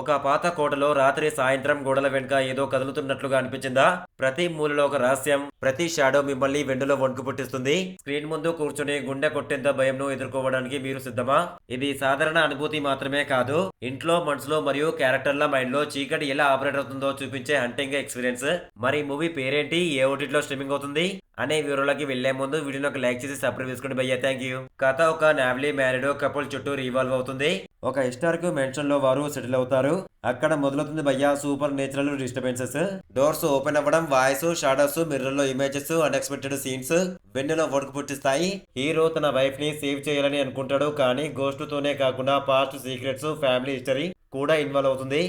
ఒక పాత కోటలో రాత్రి సాయంత్రం గోడల వెనుక ఏదో కదులుతున్నట్లుగా అనిపించిందా? ప్రతి మూలలో ఒక రహస్యం, ప్రతి షాడో మిమ్మల్ని వెండులో వణుకు పుట్టిస్తుంది. స్క్రీన్ ముందు కూర్చొని గుండె కొట్టేంత భయంను ఎదుర్కోవడానికి మీరు సిద్ధమా? ఇది సాధారణ అనుభూతి మాత్రమే కాదు, ఇంట్లో మనసులో మరియు క్యారెక్టర్ల మైండ్ లో చీకటి ఎలా ఆపరేట్ అవుతుందో చూపించే హంటింగ్ ఎక్స్పీరియన్స్. మరి మూవీ పేరేంటి, ఏ ఓటీటీలో స్ట్రీమింగ్ అవుతుంది అనే వివరాలకి వెళ్లే ముందు వీడియోని ఒక లైక్ చేసి సబ్స్క్రైబ్ చేసుకోండి భయ్యా, థ్యాంక్ యూ. కథ ఒక నావ్లీ మ్యారీడ్ కపుల్ చుట్టూ రివాల్వ్ అవుతుంది. ఒక హిస్టారిక్ మెన్షన్ లో వారు సెటిల్ అవుతారు. అక్కడ మొదలవుతుంది భయ్యా super natural disturbances. Doors open అవ్వడం, వాయిస్, షాడోస్, మిర్రర్ లో ఇమేజెస్, అన్ఎక్స్పెక్టెడ్ సీన్స్ వెన్నెలో వణుకు పుట్టిస్తాయి. హీరో తన వైఫ్ ని సేవ్ చేయాలని అనుకుంటాడు, కానీ గోస్ట్ తోనే కాకుండా పాస్ట్ సీక్రెట్స్, ఫ్యామిలీ హిస్టరీ కూడా ఇన్వాల్వ్ అవుతుంది.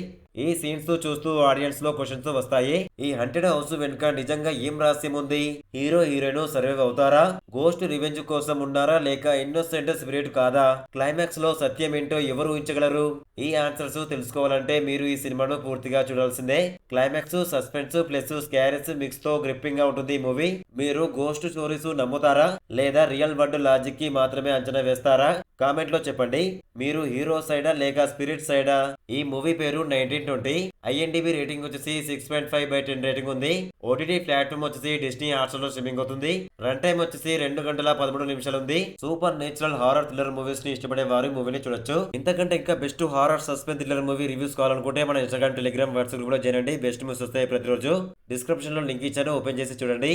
ఈ సీన్స్ చూస్తూ ఆడియన్స్ లో క్వశ్చన్స్ వస్తాయి. ఈ హంటెడ్ హౌస్ వెనుక నిజంగా ఏం రహస్యం ఉంది? హీరో హీరోయిన్ సర్వైవ్ అవుతారా? గోస్ట్ రివెంజ్ కోసం ఉన్నారా, లేక ఇన్నోసెంట్ స్పిరిట్ కాదా? క్లైమాక్స్ లో సత్యం ఏంటో ఎవరు ఊహించగలరు? ఈ ఆన్సర్స్ తెలుసుకోవాలంటే మీరు ఈ సినిమాను పూర్తిగా చూడాల్సిందే. క్లైమాక్స్, సస్పెన్స్ ప్లస్ స్కారెస్ మిక్స్ తో గ్రిప్పింగ్ గా ఉంటుంది ఈ మూవీ. మీరు గోస్ట్ స్టోరీస్ నమ్ముతారా, లేదా రియల్ వరల్డ్ లాజిక్ కి మాత్రమే అంచనా వేస్తారా? కామెంట్ లో చెప్పండి. మీరు హీరో సైడా లేక స్పిరిట్ సైడా? ఈ మూవీ పేరు 1920. ఐఎన్డిబి రేటింగ్ వచ్చేసి 6.5/10 రేటింగ్ ఉంది. ఓటీటీ ప్లాట్ఫామ్ వచ్చేసి డిస్నీ హాట్స్టార్ లో స్ట్రీమింగ్ అవుతుంది. రన్ టైం వచ్చేసి 2 గంటల 13 నిమిషాలు ఉంది. Super natural horror thriller movies ని ఇష్టపడే వారు మూవీని చూడొచ్చు. ఇంతకంటే ఇంకా best horror suspense thriller movie reviews కావాలనుకుంటే మన ఇన్స్టాగ్రామ్, టెలిగ్రామ్, వాట్సాప్ గ్రూప్ లో చేయండి. బెస్ట్ మూవీస్ వస్తాయి ప్రతిరోజు. డిస్క్రిప్షన్ లో లింక్ ఇచ్చాను, ఓపెన్ చేసి చూడండి.